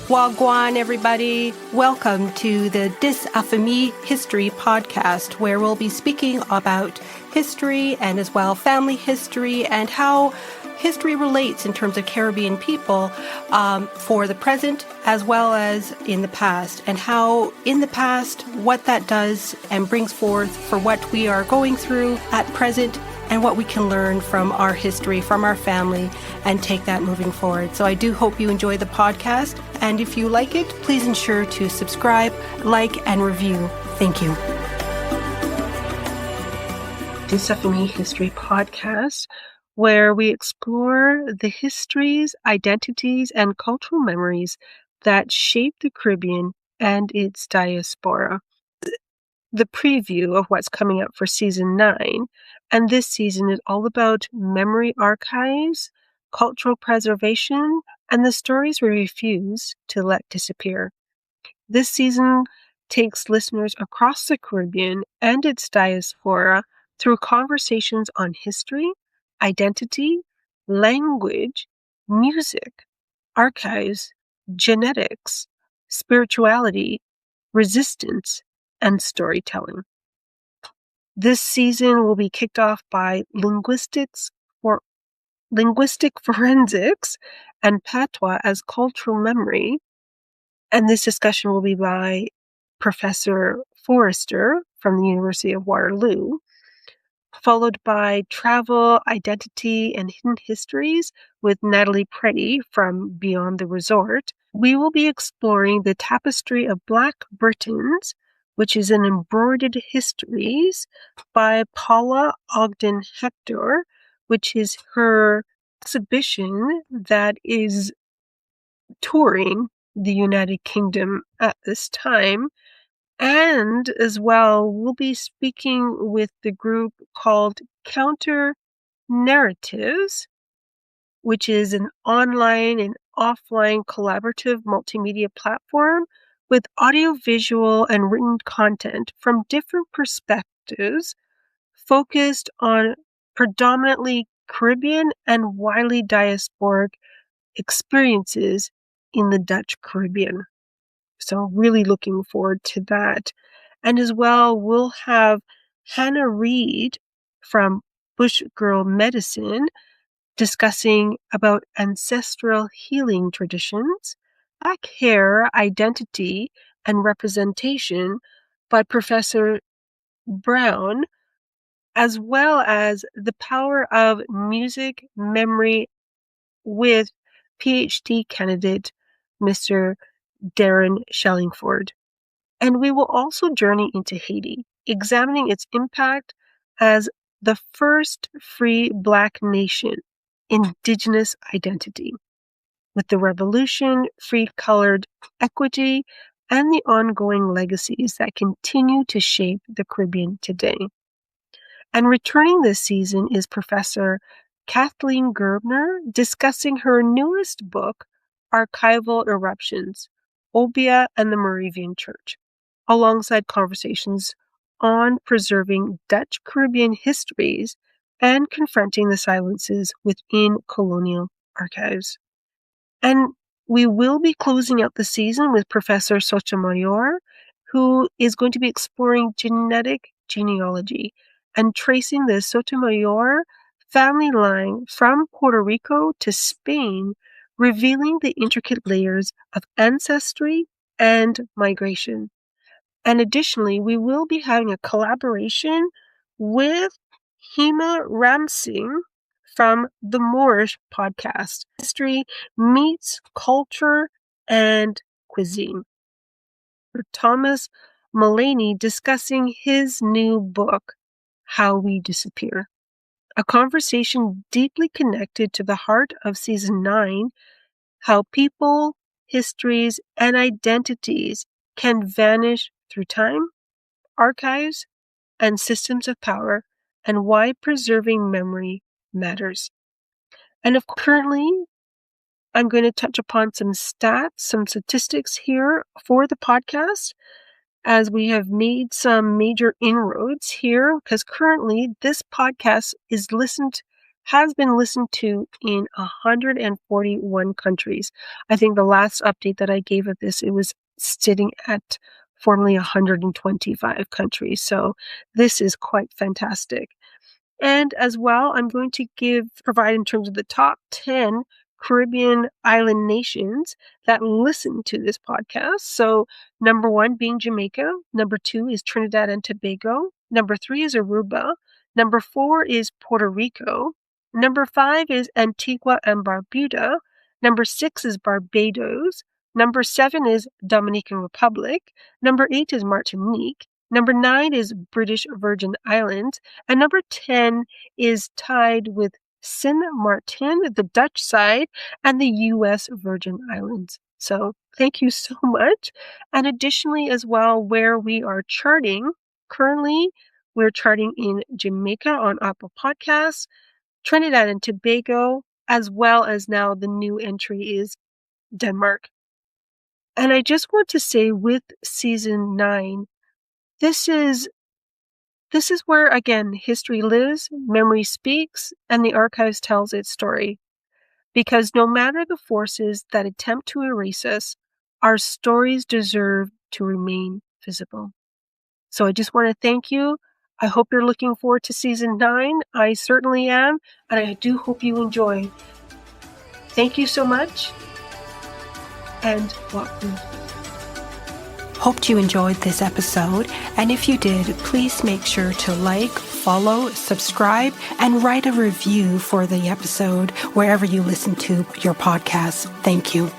Wagwan, everybody. Welcome to the Dis Affamie History podcast, where we'll be speaking about history and as well family history and how history relates in terms of Caribbean people for the present as well as in the past, and how in the past what that does and brings forth for what we are going through at present and what we can learn from our history, from our family, and take that moving forward. So I do hope you enjoy the podcast, and if you like it, please ensure to subscribe, like, and review. Thank you. Dis Affamie History Podcast, where we explore the histories, identities, and cultural memories that shape the Caribbean and its diaspora. The preview of what's coming up for season 9, and this season is all about memory archives, cultural preservation, and the stories we refuse to let disappear. This season takes listeners across the Caribbean and its diaspora through conversations on history, identity, language, music, archives, genetics, spirituality, resistance, and storytelling. This season will be kicked off by linguistic forensics and patois as cultural memory. And this discussion will be by Professor Forrester from the University of Waterloo, followed by travel, identity, and hidden histories with Natalie Preddy from Beyond the Resort. We will be exploring the tapestry of Black Britons, which is an embroidered histories by Paula Ogden Hector, which is her exhibition that is touring the United Kingdom at this time. And as well, we'll be speaking with the group called Counter Narratives, which is an online and offline collaborative multimedia platform with audiovisual and written content from different perspectives focused on predominantly Caribbean and widely diasporic experiences in the Dutch Caribbean. So really looking forward to that. And as well, we'll have Hannah Reed from Bush Girl Medicine discussing about ancestral healing traditions, Black hair, identity, and representation by Professor Brown, as well as the power of music memory with PhD candidate Mr. Darren Shellingford. And we will also journey into Haiti, examining its impact as the first free Black nation, Indigenous identity, with the revolution, free-colored equity, and the ongoing legacies that continue to shape the Caribbean today. And returning this season is Professor Kathleen Gerbner discussing her newest book, Archival Eruptions, Obia and the Moravian Church, alongside conversations on preserving Dutch Caribbean histories and confronting the silences within colonial archives. And we will be closing out the season with Professor Sotomayor, who is going to be exploring genetic genealogy and tracing the Sotomayor family line from Puerto Rico to Spain, revealing the intricate layers of ancestry and migration. And additionally, we will be having a collaboration with Hema Ramsing from the Moorish podcast, History Meets Culture and Cuisine. For Thomas Mullaney discussing his new book, How We Disappear. A conversation deeply connected to the heart of season 9, how people, histories, and identities can vanish through time, archives, and systems of power, and why preserving memory matters. And currently, I'm going to touch upon some stats, some statistics here for the podcast, as we have made some major inroads here, because currently this podcast is listened has been listened to in 141 countries. I think the last update that I gave of this, it was sitting at formerly 125 countries. So this is quite fantastic. And as well, I'm going to provide in terms of the top 10 Caribbean island nations that listen to this podcast. So number 1 being Jamaica. Number 2 is Trinidad and Tobago. Number 3 is Aruba. Number 4 is Puerto Rico. Number 5 is Antigua and Barbuda. Number 6 is Barbados. Number 7 is Dominican Republic. Number 8 is Martinique. Number 9 is British Virgin Islands. And number 10 is tied with Sint Maarten, the Dutch side, and the U.S. Virgin Islands. So thank you so much. And additionally as well, where we are charting, currently we're charting in Jamaica on Apple Podcasts, Trinidad and Tobago, as well as now the new entry is Denmark. And I just want to say with season 9, this is where, again, history lives, memory speaks, and the archives tells its story. Because no matter the forces that attempt to erase us, our stories deserve to remain visible. So I just want to thank you. I hope you're looking forward to season 9. I certainly am, and I do hope you enjoy. Thank you so much, and welcome. Hoped you enjoyed this episode, and if you did, please make sure to like, follow, subscribe, and write a review for the episode wherever you listen to your podcast. Thank you.